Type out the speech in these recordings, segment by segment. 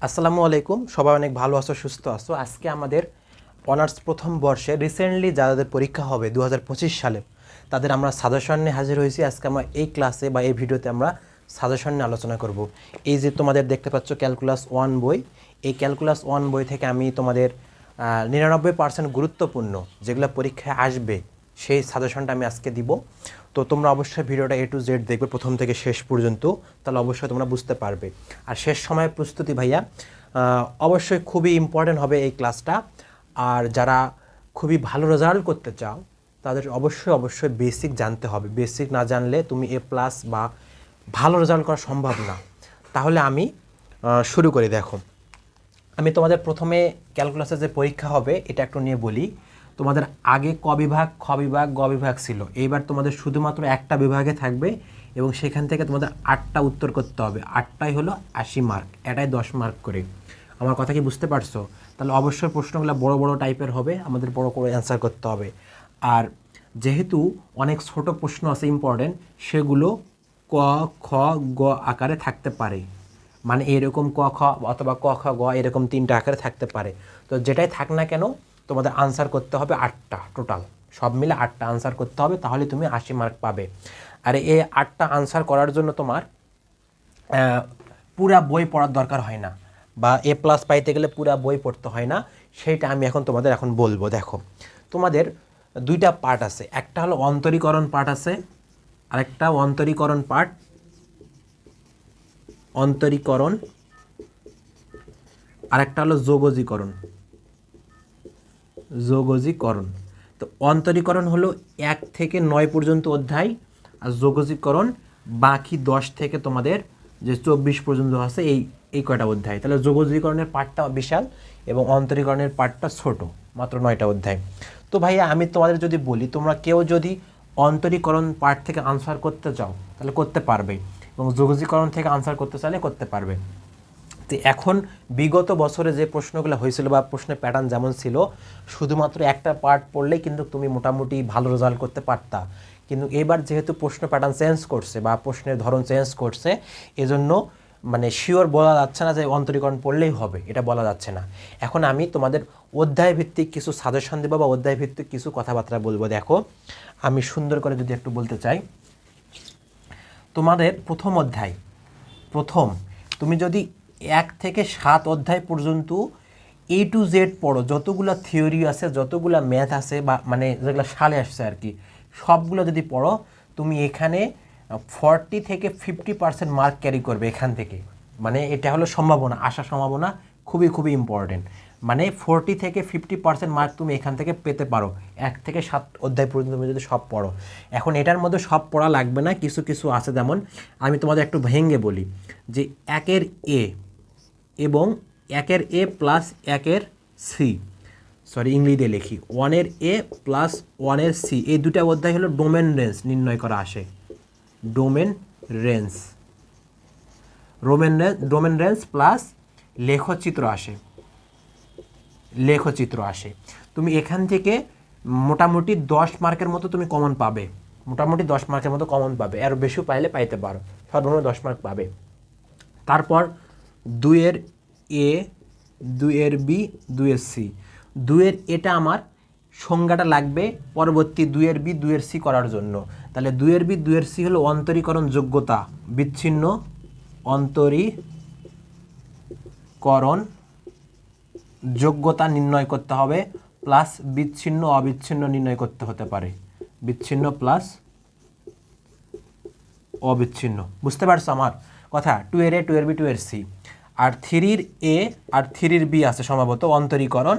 আসসালামু আলাইকুম, সবাই অনেক ভালো আছো, সুস্থ আছো। আজকে আমাদের অনার্স প্রথম বর্ষে রিসেন্টলি যাদের পরীক্ষা হবে 2025 সালে তাদের আমরা সাজেশন নিয়ে হাজির হয়েছি। আজকে আমরা এই ক্লাসে বা এই ভিডিওতে আমরা সাজেশন নিয়ে আলোচনা করব। এই যে তোমাদের দেখতে পাচ্ছ ক্যালকুলাস 1 বই, এই ক্যালকুলাস 1 বই থেকে আমি তোমাদের 99% গুরুত্বপূর্ণ যেগুলো পরীক্ষায় আসবে সেই সাজেশনটা আমি আজকে দিব। তো তোমরা অবশ্যই ভিডিওটা A to Z দেখবে প্রথম থেকে শেষ পর্যন্ত, তাহলে অবশ্যই তোমরা বুঝতে পারবে। আর শেষ সময়ের প্রস্তুতি ভাইয়া অবশ্যই খুবই ইম্পর্টেন্ট হবে এই ক্লাসটা। আর যারা খুবই ভালো রেজাল্ট করতে চাও তাদের অবশ্যই বেসিক জানতে হবে। বেসিক না জানলে তুমি A+ বা ভালো রেজাল্ট করা সম্ভব না। তাহলে আমি শুরু করি। দেখো, আমি তোমাদের প্রথমে ক্যালকুলাসের যে পরীক্ষা হবে এটা একটু নিয়ে বলি। তোমাদের আগে ক বিভাগ, খ বিভাগ, গ বিভাগ ছিল। এইবার তোমাদের শুধুমাত্র একটা বিভাগে থাকবে এবং সেখান থেকে তোমাদের 8টা উত্তর করতে হবে। 8টাই হলো 80 মার্ক, এটাই 10 মার্ক করে। আমার কথা কি বুঝতে পারছো? তাহলে অবশ্যই প্রশ্নগুলো বড় বড় টাইপের হবে, আমাদের বড় করে অ্যান্সার করতে হবে। আর যেহেতু অনেক ছোট প্রশ্ন আছে ইম্পর্টেন্ট, সেগুলো ক, খ, গ আকারে থাকতে পারে। মানে এরকম ক খ অথবা ক খ গ এরকম 3টা আকারে থাকতে পারে। তো যেটাই থাক না কেন তোমাদের আনসার করতে হবে 8টা, টোটাল সব মিলে 8টা আনসার করতে হবে, তাহলে তুমি 80 মার্ক পাবে। আর এই 8টা আনসার করার জন্য তোমার পুরা বই পড়ার দরকার হয় না, বা A+ পাইতে গেলে পুরা বই পড়তে হয় না। সেইটা আমি তোমাদের বলবো। দেখো, তোমাদের দুইটা পার্ট আছে, একটা হলো অন্তরীকরণ পার্ট আছে, আরেকটা অন্তরীকরণ, আরেকটা হলো যোগজীকরণ। তো অন্তরীকরণ হলো 1 থেকে 9 পর্যন্ত অধ্যায়, আর যোগজীকরণ বাকি 10 থেকে তোমাদের যে 24 পর্যন্ত আছে এই কয়টা অধ্যায়। তাহলে যোগজীকরণের পার্টটা বিশাল এবং অন্তরীকরণের পার্টটা ছোট, মাত্র 9টা অধ্যায়। তো ভাইয়া আমি তোমাদের যদি বলি, তোমরা কেউ যদি অন্তরীকরণ পার্ট থেকে আনসার করতে চাও তাহলে করতে পারবে, এবং যোগজীকরণ থেকে আনসার করতে চাইলে করতে পারবে। তো এখন বিগত বছরে যে প্রশ্নগুলো হয়েছিল বা প্রশ্নের প্যাটার্ন যেমন ছিল, শুধুমাত্র একটা পার্ট পড়লেই কিন্তু তুমি মোটামুটি ভালো রেজাল্ট করতে পারতা। কিন্তু এবার যেহেতু প্রশ্ন প্যাটার্ন চেঞ্জ করছে বা প্রশ্নের ধরন চেঞ্জ করছে, এজন্য মানে শিওর বলা যাচ্ছে না যে অন্তরীকরণ পড়লেই হবে, এটা বলা যাচ্ছে না। এখন আমি তোমাদের অধ্যায় ভিত্তিক কিছু সাজেশন দেবো বা অধ্যায় ভিত্তিক কিছু কথাবার্তা বলবো। দেখো, আমি সুন্দর করে যদি একটু বলতে চাই, তোমাদের প্রথম অধ্যায়, তুমি যদি 1 থেকে 7 অধ্যায় পর্যন্ত A to Z পড়ো, যতগুলো থিওরি আছে, যতগুলো ম্যাথ আছে, বা মানে যেগুলো সালে আসছে আর কি, সবগুলো যদি পড়ো, তুমি এখানে 40 থেকে 50% মার্ক ক্যারি করবে এখান থেকে। মানে এটা হলো সম্ভাবনা, আশা সম্ভাবনা খুবই ইম্পর্টেন্ট। মানে 40 থেকে 50% মার্ক তুমি এখান থেকে পেতে পারো 1 থেকে 7 অধ্যায় পর্যন্ত তুমি যদি সব পড়ো। এখন এটার মধ্যে সব পড়া লাগবে না, কিছু কিছু আছে, যেমন আমি তোমাদের একটু ভেঙে বলি যে 1-এর A এবং 1-এর A প্লাস 1-এর C, ইংলিশে লিখি 1-এর A প্লাস 1-এর C, এই দুটা অধ্যায় হলো ডোমেন রেঞ্জ নির্ণয় করা আসে। ডোমেন রেঞ্জ প্লাস লেখচিত্র আসে। তুমি এখান থেকে মোটামুটি 10 মার্কের মতো তুমি কমন পাবে, আরও বেশি পাইলে পাইতে পারো, সর্বনিম্ন 10 মার্ক পাবে। তারপর 2-এর A, 2-এর B, 2-এর C। 2-এর এটা আমার সংজ্ঞাটা লাগবে পরবর্তী 2-এর B, 2-এর C করার জন্য। তাহলে 2-এর B, 2-এর C হলো অন্তরীকরণ যোগ্যতা, বিচ্ছিন্ন অন্তরীকরণ যোগ্যতা নির্ণয় করতে হবে, প্লাস বিচ্ছিন্ন অবিচ্ছিন্ন নির্ণয় করতে হতে পারে, বিচ্ছিন্ন প্লাস অবিচ্ছিন্ন। বুঝতে পারছো আমার কথা? 2-এর A, 2-এর B, 2-এর C। R 3-এর A R 3-এর B আছে সম্ভবত অন্তরীকরণ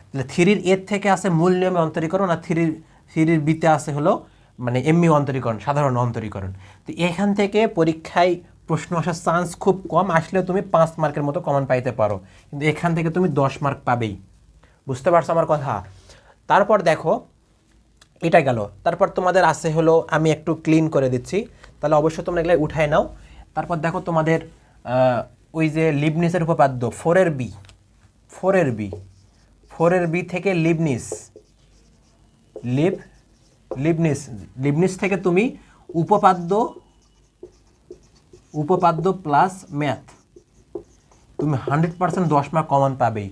তাহলে 3-এর A থেকে আছে মূল নিয়মে অন্তরীকরণ, আর 3-এর B তে আছে হলো মানে এমনি অন্তরীকরণ, সাধারণ অন্তরীকরণ। তো এখান থেকে পরীক্ষায় প্রশ্ন আসার চান্স খুব কম, আসলেও তুমি 5 মার্কের মতো কমন পাইতে পারো, কিন্তু এখান থেকে তুমি 10 মার্ক পাবেই। বুঝতে পারছো আমার কথা? তারপর দেখো, এটা গেল। তারপর তোমাদের আছে হলো, আমি একটু ক্লিন করে দিচ্ছি, তাহলে অবশ্যই তোমরা এগুলো উঠায় নাও। তারপর দেখো তোমাদের ওই যে লিবনিসের উপপাদ্য 4-এর বি থেকে লিবনিস লিবনিজ থেকে তুমি উপপাদ্য প্লাস ম্যাথ তুমি 100% 10 মার্ক কমন পাবেই।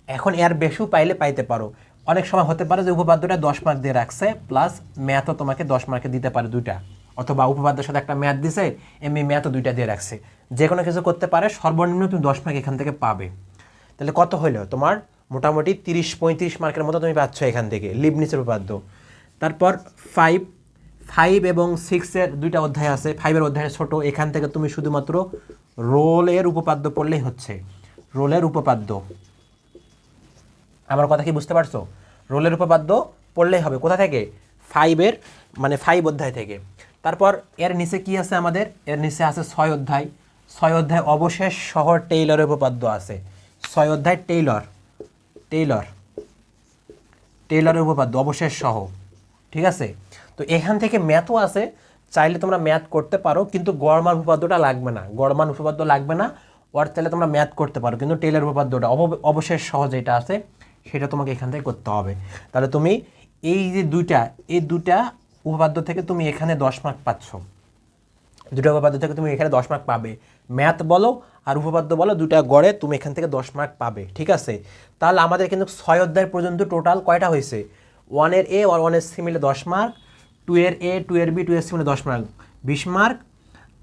এখন এর বেশিও পাইতে পারো, অনেক সময় হতে পারে যে উপপাদ্যটা 10 মার্ক দিয়ে রাখছে প্লাস ম্যাথও তোমাকে 10 মার্কে দিতে পারে দুইটা, অথবা উপপাদ্যের সাথে একটা ম্যাথ দিছে এমনি ম্যাথও দুইটা দিয়ে রাখছে, যে কোনো কিছু করতে পারে, সর্বনিম্ন তুমি 10 মার্ক এখান থেকে পাবে। তাহলে কত হলো তোমার? মোটামুটি 30-35 মার্কের মতো তুমি পাচ্ছ এখান থেকে লিবনিজের উপপাদ্য। তারপর 5 এবং 6-এর দুইটা অধ্যায় আছে, 5-এর অধ্যায় ছোট, এখান থেকে তুমি শুধুমাত্র রোলের উপপাদ্য পড়লেই হচ্ছে। রোলের উপপাদ্য, আমার কথা কি বুঝতে পারছো? রোলের উপপাদ্য পড়লেই হবে। কোথা থেকে? 5-এর মানে 5 অধ্যায় থেকে। তারপর এর নিচে কি আছে আমাদের? এর নিচে আছে 6 অধ্যায়। 6 অধ্যায় অবশেষ সহ টেইলরের উপপাদ্য আছে। 6 অধ্যায় টেইলরের উপপাদ্য অবশেষ সহ, ঠিক আছে? তো এখান থেকে ম্যাথও আছে, চাইলে তোমরা ম্যাথ করতে পারো, কিন্তু গড়মান উপপাদ্যটা লাগবে না, গড়মান উপপাদ্য লাগবে না। ওর চাইলে তোমরা ম্যাথ করতে পারো, কিন্তু টেইলর উপপাদ্যটা অবশেষ সহ যেটা আছে সেটা তোমাকে এখান থেকে করতে হবে। তাহলে তুমি এই দুইটা উপপাদ্য থেকে তুমি এখানে 10 মার্ক পাচ্ছ, দুটো উপপাদ্য থেকে তুমি এখানে 10 মার্ক পাবে। ম্যাথ বলো আর উপপাদ্য বলো, দুটা গড়ে তুমি এখান থেকে 10 মার্ক পাবে, ঠিক আছে? তাহলে আমাদের কিন্তু 6 অধ্যায় পর্যন্ত টোটাল কয়টা হয়েছে? 1-এর এ আর 1-এর সি মিলে 10 মার্ক, 2-এর এ 2-এর বি 2-এর সি মিলে 10 মার্ক 20 মার্ক,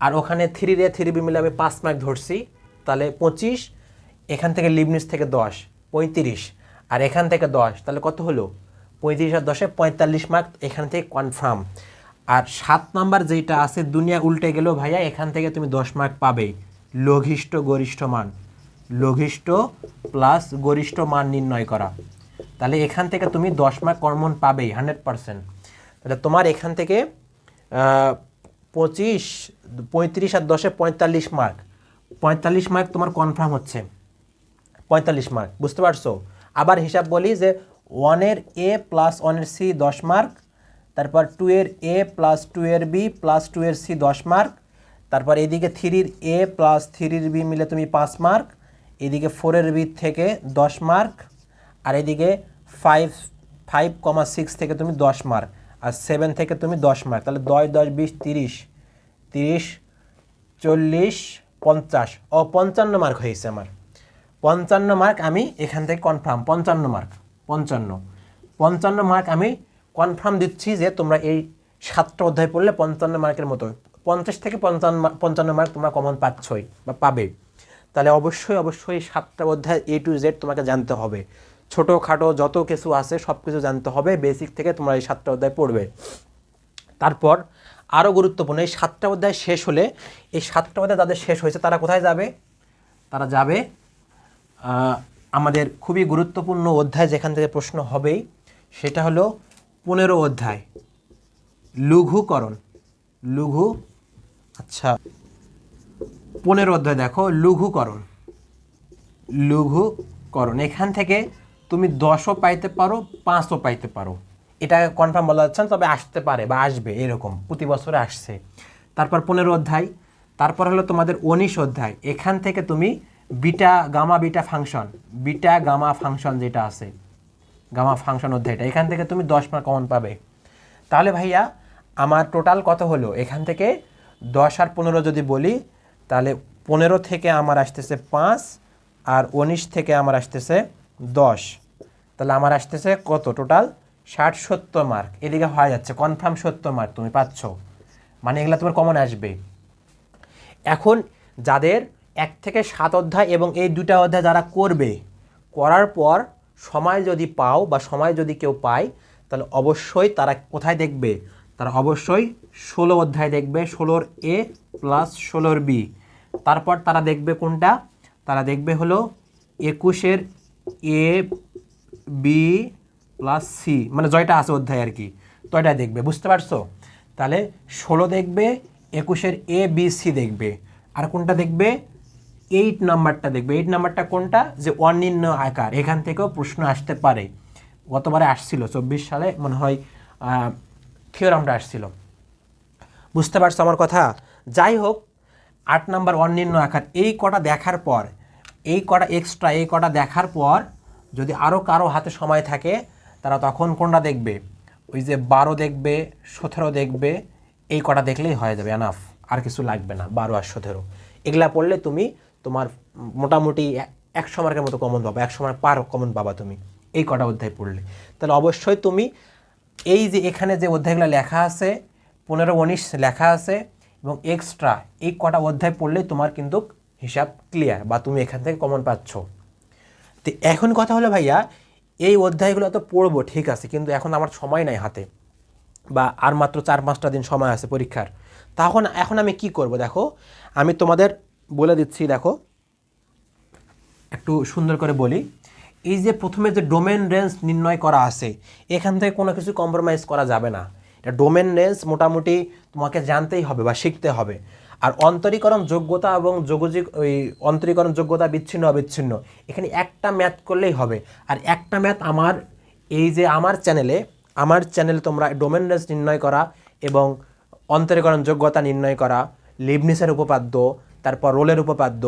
আর ওখানে 3-এর এ 3-এর বি মিলে আমি 5 মার্ক ধরছি, তাহলে 25। এখান থেকে লিবনিজ থেকে 10 35, আর এখান থেকে 10, তাহলে কত হলো? 35 আর 10-এ 45 মার্ক এখান থেকে কনফার্ম। আর 7 নাম্বার যেটা আছে দুনিয়া উল্টে গেলেও ভাইয়া এখান থেকে তুমি 10 মার্ক পাবেই। লঘিষ্ঠ প্লাস গরিষ্ঠ মান নির্ণয় করা, তাহলে এখান থেকে তুমি 10 মার্ক কমন পাবেই 100%। তাহলে তোমার এখান থেকে 35 আর 10-এ 45 মার্ক, 45 মার্ক তোমার কনফার্ম হচ্ছে, 45 মার্ক, বুঝতে পারছো? আবার হিসাব বলি যে 1-এর এ প্লাস 1-এর সি 10 মার্ক, তারপর 2-এর এ প্লাস 2-এর বি প্লাস 2-এর সি 10 মার্ক, তারপর এদিকে 3-এর এ প্লাস 3-এর বি মিলে তুমি 5 মার্ক, এদিকে 4-এর বি থেকে 10 মার্ক, আর এদিকে 5.6 থেকে তুমি 10 মার্ক, আর 7 থেকে তুমি 10 মার্ক, তাহলে 10 10 20 30 30 40 50 ও 55 মার্ক হয়েছে আমার। 55 মার্ক আমি এখান থেকে কনফার্ম, 55 মার্ক আমি কনফার্ম দিচ্ছি যে তোমরা এই 7টা অধ্যায় পড়লে 55 মার্কের মতো 50 থেকে 55 মার্ক তোমরা কমন পাচ্ছই বা পাবে। তাহলে অবশ্যই 7টা অধ্যায় A to Z তোমাকে জানতে হবে, ছোটোখাটো যত কিছু আছে সব কিছু জানতে হবে, বেসিক থেকে তোমরা এই 7টা অধ্যায় পড়বে। তারপর আরও গুরুত্বপূর্ণ, এই 7টা অধ্যায় শেষ হলে, এই 7টা অধ্যায় যাদের শেষ হয়েছে তারা কোথায় যাবে? তারা যাবে আমাদের খুবই গুরুত্বপূর্ণ অধ্যায় যেখান থেকে প্রশ্ন হবেই, সেটা হলো 15 অধ্যায় লঘুকরণ। আচ্ছা 15 অধ্যায় দেখো লঘুকরণ, এখান থেকে তুমি 10ও পাইতে পারো 5ও পাইতে পারো, এটা কনফার্ম বলা যাচ্ছে না, তবে আসতে পারে বা আসবে, এরকম প্রতি বছরে আসছে। তারপর 15 অধ্যায়, তারপর হলো তোমাদের 19 অধ্যায়, এখান থেকে তুমি বিটা গামা ফাংশন যেটা আছে, গামা ফাংশন অধ্যায়টা, এখান থেকে তুমি 10 মার্ক কমন পাবে। তাহলে ভাইয়া আমার টোটাল কত হলো? এখান থেকে 10 আর 15 যদি বলি, তাহলে 15 থেকে আমার আসতেছে 5, আর 19 থেকে আমার আসতেছে 10, তাহলে আমার আসতেছে কত? টোটাল 60-70 মার্ক এদিকে হয়ে যাচ্ছে, কনফার্ম 70 মার্ক তুমি পাচ্ছ, মানে এগুলো তোমার কমন আসবে। এখন যাদের 1 থেকে 7 অধ্যায় এবং এই 2টা অধ্যায় যারা করবে, করার পর সময় যদি পাও বা সময় যদি কেউ পায়, তাহলে অবশ্যই তারা কোথায় দেখবে? তারা অবশ্যই 16 অধ্যায় দেখবে, 16-র এ প্লাস 16-র বি। তারপর তারা দেখবে কোনটা? তারা দেখবে হলো 21-এর এ বি প্লাস সি, মানে জয়টা আছে অধ্যায় আর কি, তো এটা দেখবে, বুঝতে পারছো? তাহলে 16 দেখবে, 21-এর এ বি সি দেখবে, আর কোনটা দেখবে? 8 নাম্বারটা দেখবে। 8 নাম্বারটা কোনটা? যে অনির্ণয় আকার, এখান থেকেও প্রশ্ন আসতে পারে, গতবারে আসছিল 24 সালে মনে হয় থিওরামটা আসছিল, বুঝতে পারছো আমার কথা? যাই হোক, 8 নাম্বার অনির্ণয় আকার, এই কটা দেখার পর, এই কটা দেখার পর যদি আরও কারো হাতে সময় থাকে, তারা তখন কোনটা দেখবে? ওই যে 12 দেখবে, 17 দেখবে, এই কটা দেখলেই হয়ে যাবে, এনাফ, আর কিছু লাগবে না। 12 আর 17 এগুলা পড়লে তুমি তোমার মোটামুটি 100 মার্কের মতো কমন পাবা, 100 মার্ক পার কমন পাবা তুমি এই কটা অধ্যায় পড়লে। তাহলে অবশ্যই তুমি এই যে এখানে যে অধ্যায়গুলো লেখা আছে 15-19 লেখা আছে এবং এক্সট্রা এই কটা অধ্যায় পড়লে তোমার কিন্তু হিসাব ক্লিয়ার, বা তুমি এখান থেকে কমন পাচ্ছ। তো এখন কথা হলো ভাইয়া, এই অধ্যায়গুলো তো পড়বো ঠিক আছে, কিন্তু এখন আমার সময় নাই হাতে, বা আর মাত্র 4-5টা দিন সময় আছে পরীক্ষার। এখন আমি কি করব দেখো, আমি তোমাদের বলে দিচ্ছি। দেখো একটু সুন্দর করে বলি, এই যে প্রথমে যে ডোমেন রেঞ্জ নির্ণয় করা আছে, এখান থেকে কোনো কিছু কম্প্রোমাইজ করা যাবে না। এটা ডোমেন রেঞ্জ মোটামুটি তোমাকে জানতেই হবে বা শিখতে হবে। আর অন্তরীকরণ যোগ্যতা এবং ওই অন্তরীকরণ যোগ্যতা বিচ্ছিন্ন অবিচ্ছিন্ন, এখানে একটা ম্যাথ করলেই হবে। আর একটা ম্যাথ আমার এই যে আমার চ্যানেলে তোমরা ডোমেন রেঞ্জ নির্ণয় করা এবং অন্তরীকরণ যোগ্যতা নির্ণয় করা, লিবনিসের উপপাদ্য, তারপর রোলের উপপাদ্য,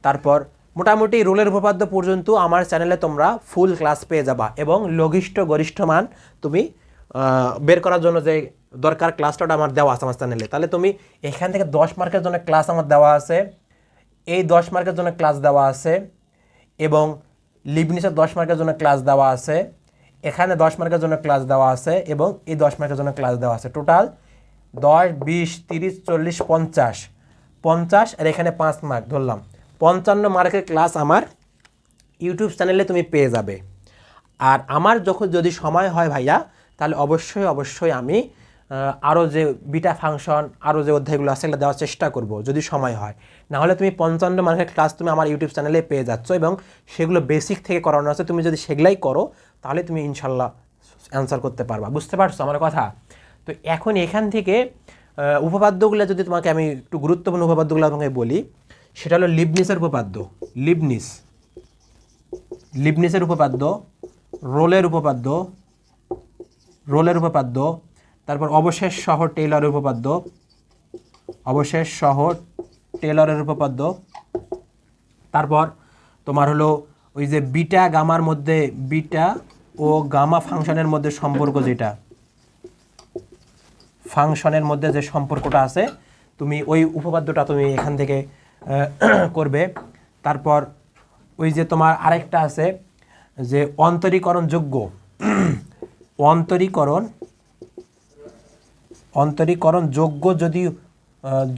তারপর মোটামুটি রোলের উপপাদ্য পর্যন্ত আমার চ্যানেলে তোমরা ফুল ক্লাস পেয়ে যাবা। এবং লঘিষ্ঠ গরিষ্ঠ মান তুমি বের করার জন্য যে দরকার ক্লাসটা আমার দেওয়া আছে আমার চ্যানেলে। তাহলে তুমি এখান থেকে 10 মার্কের জন্য ক্লাস আমার দেওয়া আছে, এই 10 মার্কের জন্য ক্লাস দেওয়া আছে, এবং লিবনিসের 10 মার্কের জন্য ক্লাস দেওয়া আছে, এখানে 10 মার্কের জন্য ক্লাস দেওয়া আছে, এবং এই 10 মার্কের জন্য ক্লাস দেওয়া আছে। টোটাল 10, 20, 30, 40, 50, আর এখানে 5 মার্ক ধরলাম, 55 মার্কের ক্লাস আমার ইউটিউব চ্যানেলে তুমি পেয়ে যাবে। আর আমার যদি সময় হয় ভাইয়া, তাহলে অবশ্যই আমি আরও যে বিটা ফাংশন, আরও যে অধ্যায়গুলো আছে সেগুলো দেওয়ার চেষ্টা করব যদি সময় হয়। নাহলে তুমি 55 মার্কের ক্লাস তুমি আমার ইউটিউব চ্যানেলে পেয়ে যাচ্ছ, এবং সেগুলো বেসিক থেকে করানো আছে। তুমি যদি সেগুলাই করো তাহলে তুমি ইনশাল্লাহ অ্যান্সার করতে পারবা। বুঝতে পারছো আমার কথা? তো এখন এখান থেকে উপপাদ্যগুলো যদি তোমাকে আমি একটু গুরুত্বপূর্ণ উপপাদ্যগুলো তোমাকে বলি, সেটা হলো লিবনিসের উপপাদ্য, লিবনিসের উপপাদ্য, রোলের উপপাদ্য, তারপর অবশেষ সহ টেলরের উপপাদ্য, তারপর তোমার হলো ওই যে বিটা গামার মধ্যে, বিটা ও গামা ফাংশনের মধ্যে সম্পর্ক, যেটা ফাংশনের মধ্যে যে সম্পর্কটা আছে তুমি ওই উপপাদ্যটা তুমি এখান থেকে করবে। তারপর ওই যে তোমার আরেকটা আছে যে অন্তরীকরণ যোগ্য যদি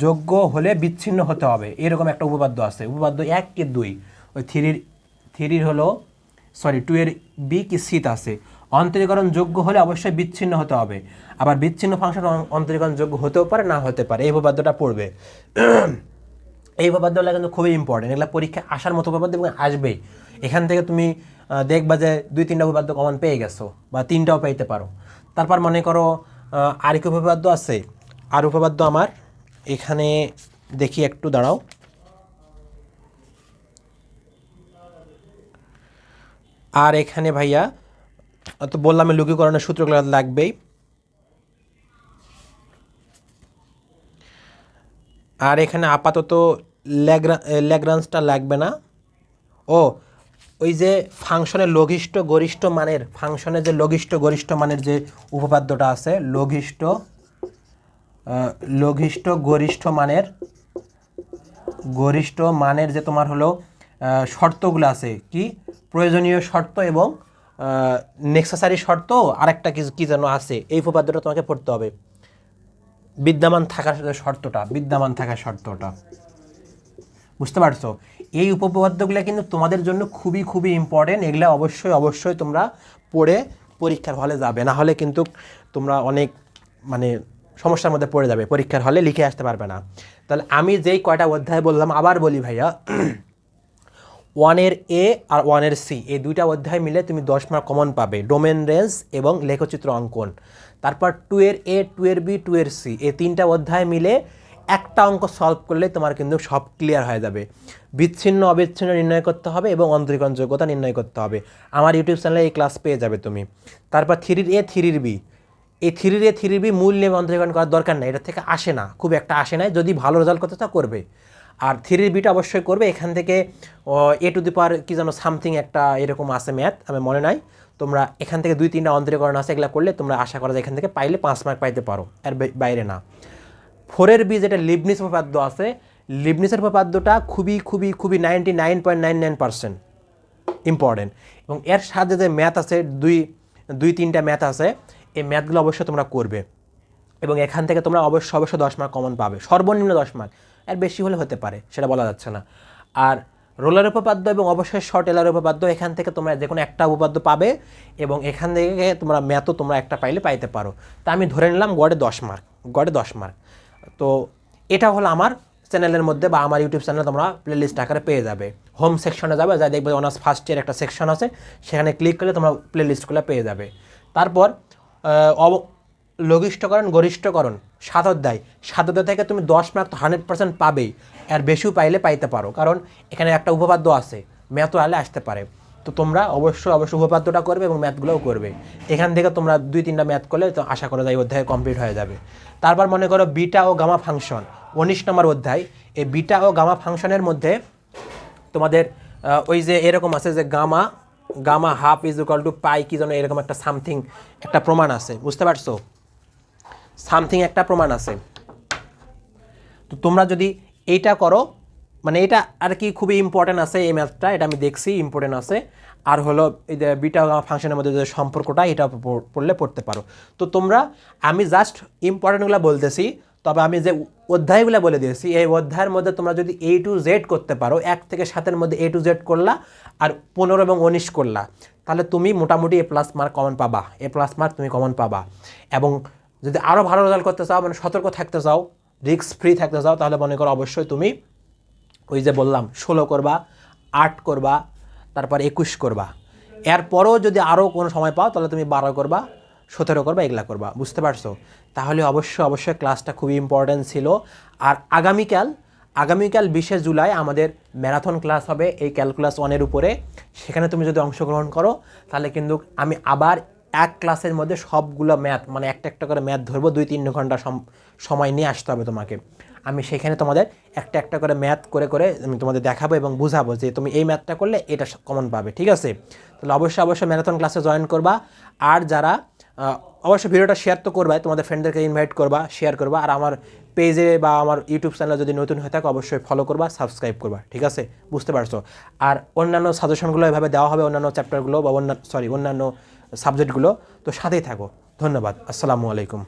যোগ্য হলে বিচ্ছিন্ন হতে হবে, এরকম একটা উপপাদ্য আছে। উপপাদ্য 1 কি 2, ওই 3 হলো 2 এর বি কি সিতে আছে। অন্তরীকরণ যোগ্য হলে অবশ্যই বিচ্ছিন্ন হতে হবে, আবার বিচ্ছিন্ন ফাংশন অন্তরীকরণ যোগ্য হতেও পারে, না হতে পারে। এই উপপাদ্যটা পড়বে। এই উপপাদ্যগুলো কিন্তু খুবই ইম্পর্টেন্ট, এগুলো পরীক্ষায় আসার মতো উপপাদ্য এবং আসবেই। এখান থেকে তুমি দেখবা যে 2-3টা উপপাদ্য কমন পেয়ে গেছো, বা 3টাও পেতে পারো। তারপর মনে করো আর কি উপপাদ্য আছে, আর উপপাদ্য আমার এখানে দেখি, একটু দাঁড়াও। আর এখানে ভাইয়া তো বললাম লঘুকরণের সূত্রগুলো লাগবেই। আর এখানে আপাতত ল্যাগ্রাঞ্জটা লাগবে না। ওই যে ফাংশনের লঘিষ্ঠ গরিষ্ঠ মানের যে উপপাদ্যটা আছে, লঘিষ্ঠ গরিষ্ঠ মানের যে তোমার হলো শর্তগুলো আছে, কি প্রয়োজনীয় শর্ত এবং নেসেসারি শর্ত, আরেকটা কি যেন আছে, এই উপপাদ্যটা তোমাকে পড়তে হবে। বিদ্যমান থাকার শর্তটা বুঝতে পারছো? এই উপপাদ্যগুলো কিন্তু তোমাদের জন্য খুবই ইম্পর্টেন্ট। এগুলো অবশ্যই তোমরা পড়ে পরীক্ষার হলে যাবে, না হলে কিন্তু তোমরা অনেক সমস্যার মধ্যে পড়ে যাবে, পরীক্ষার হলে লিখে আসতে পারবে না। তাহলে আমি যেই কয়টা অধ্যায় বললাম আবার বলি ভাইয়া, 1 এর এ আর 1 এর সি, এই 2টা অধ্যায় মিলে তুমি 10 মার্ক কমন পাবে, ডোমেন রেঞ্জ এবং লেখচিত্র অঙ্কন। তারপর 2 এর এ, 2 এর বি, 2 এর সি, এই 3টা অধ্যায় মিলে একটা অঙ্ক সলভ করলে তোমার কিন্তু সব ক্লিয়ার হয়ে যাবে। বিচ্ছিন্ন অবিচ্ছিন্ন নির্ণয় করতে হবে এবং অন্তরীকরণ যোগ্যতা নির্ণয় করতে হবে। আমার ইউটিউব চ্যানেলে এই ক্লাস পেয়ে যাবে তুমি। তারপর 3 এর এ, 3 এর বি, এই 3 এর এ, 3 এর বি মূল নিয়ে অন্তরীকরণ করার দরকার নাই, এটা থেকে আসে না, খুব একটা আসে না, যদি ভালো রেজাল্ট করতে তা করবে। আর 3 এর বিটা অবশ্যই করবে। এখান থেকে এ টু দি পাওয়ার কি যেন সামথিং একটা এরকম আছে ম্যাথ, আমি মনে নাই, তো তোমরা এখান থেকে 2-3টা অন্তরীকরণ আছে, এগুলো করলে তোমরা আশা করা যায় এখান থেকে পাইলে 5 মার্ক পাইতে পারো, এর বাইরে না। 4-এর বি যেটা লিবনিজ উপপাদ্য আছে, লিবনিজের উপপাদ্যটা খুবই খুবই খুবই 99.99% ইম্পর্টেন্ট, এবং এর সাথে যে ম্যাথ আছে 2-3টা ম্যাথ আছে, এই ম্যাথগুলো অবশ্যই তোমরা করবে, এবং এখান থেকে তোমরা অবশ্যই 10 মার্ক কমন পাবে, সর্বনিম্ন 10 মার্ক, এর বেশি হলে হতে পারে, সেটা বলা যাচ্ছে না। আর রোলার উপপাদ্য এবং অবশ্যই শর্ট এলার উপপাদ্য, এখান থেকে তোমরা যে কোনো একটা উপপাদ্য পাবে, এবং এখান থেকে তোমরা ম্যাথও তোমরা একটা পাইলে পাইতে পারো। তা আমি ধরে নিলাম গড়ে 10 মার্ক, গড়ে 10 মার্ক। তো এটা হলো আমার চ্যানেলের মধ্যে বা আমার ইউটিউব চ্যানেলে তোমরা প্লেলিস্ট আকারে পেয়ে যাবে। হোম সেকশনে যাবে, যা দেখবে অনার্স ফার্স্ট ইয়ার একটা সেকশন আছে, সেখানে ক্লিক করলে তোমরা প্লেলিস্টগুলো পেয়ে যাবে। তারপর লঘিষ্ঠকরণ গরিষ্ঠকরণ 7 অধ্যায়, 7 অধ্যায় থেকে তুমি 10 মার্ক তো 100% পাবেই, এর বেশিও পাইলে পাইতে পারো, কারণ এখানে একটা উপপাদ্য আছে, ম্যাথও আলে আসতে পারে। তো তোমরা অবশ্যই উপপাদ্যটা করবে এবং ম্যাথগুলোও করবে। এখান থেকে তোমরা 2-3টা ম্যাথ করলে তো আশা করা যায় অধ্যায় কমপ্লিট হয়ে যাবে। তারপর মনে করো বিটা ও গামা ফাংশন, 19 নম্বর অধ্যায়। এই বিটা ও গামা ফাংশনের মধ্যে তোমাদের ওই যে এরকম আছে যে gamma half is equal to pi কি যেন এরকম একটা সামথিং একটা প্রমাণ আছে, বুঝতে পারছো? সামথিং একটা প্রমাণ আছে। তো তোমরা যদি এইটা করো, মানে এটা আর কি খুবই ইম্পর্টেন্ট আছে, এই ম্যাথটা, এটা আমি দেখছি ইম্পর্টেন্ট আছে। আর হলো এই যে বিটা ফাংশনের মধ্যে যে সম্পর্কটা, এটা পড়লে পড়তে পারো। তো তোমরা, আমি জাস্ট ইম্পর্টেন্টগুলো বলতেছি, তবে আমি যে অধ্যায়গুলো বলে দিয়েছি, এই অধ্যায়ের মধ্যে তোমরা যদি A to Z করতে পারো, 1 থেকে 7-এর মধ্যে A to Z করলা, আর 15 এবং 19 করলা, তাহলে তুমি মোটামুটি A+ মার্ক কমন পাবা, A+ মার্ক তুমি কমন পাবা। এবং যদি আরও ভালো রেজাল্ট করতে চাও, মানে সতর্ক থাকতে চাও, রিস্ক ফ্রি থাকতে চাও, তাহলে মনে করো অবশ্যই তুমি ওই যে বললাম 16 করবা, 8 করবা, তারপর 21 করবা। এরপরও যদি আরও কোনো সময় পাও, তাহলে তুমি 12 করবা, 17 করবা, এগুলা করবা, বুঝতে পারছো? তাহলে অবশ্যই ক্লাসটা খুবই ইম্পর্ট্যান্ট ছিল। আর আগামীকাল 20শে জুলাই আমাদের ম্যারাথন ক্লাস হবে এই ক্যালকুলাস 1-এর উপরে। সেখানে তুমি যদি অংশগ্রহণ করো, তাহলে কিন্তু আমি আবার এক ক্লাসের মধ্যে সবগুলো ম্যাথ, মানে একটা একটা করে ম্যাথ ধরবো, 2-3 ঘন্টা সময় নিয়ে আসতে হবে তোমাকে। আমি সেখানে তোমাদের একটা একটা করে ম্যাথ করে করে আমি তোমাদের দেখাবো এবং বুঝাবো যে তুমি এই ম্যাথটা করলে এটা কমন পাবে, ঠিক আছে? তাহলে অবশ্যই ম্যারাথন ক্লাসে জয়েন করবা। আর যারা অবশ্যই ভিডিওটা শেয়ার তো করবা, তোমাদের ফ্রেন্ডদেরকে ইনভাইট করবা, শেয়ার করবা। আর আমার পেজে বা আমার ইউটিউব চ্যানেলে যদি নতুন হয়ে থাকে, অবশ্যই ফলো করবা, সাবস্ক্রাইব করবা, ঠিক আছে? বুঝতে পারছো? আর অন্যান্য সাজেশনগুলো এভাবে দেওয়া হবে, অন্যান্য চ্যাপ্টারগুলো বা অন্যান্য সাবজেক্টগুলো। তো সাথেই থাকো। ধন্যবাদ। আসসালামু আলাইকুম।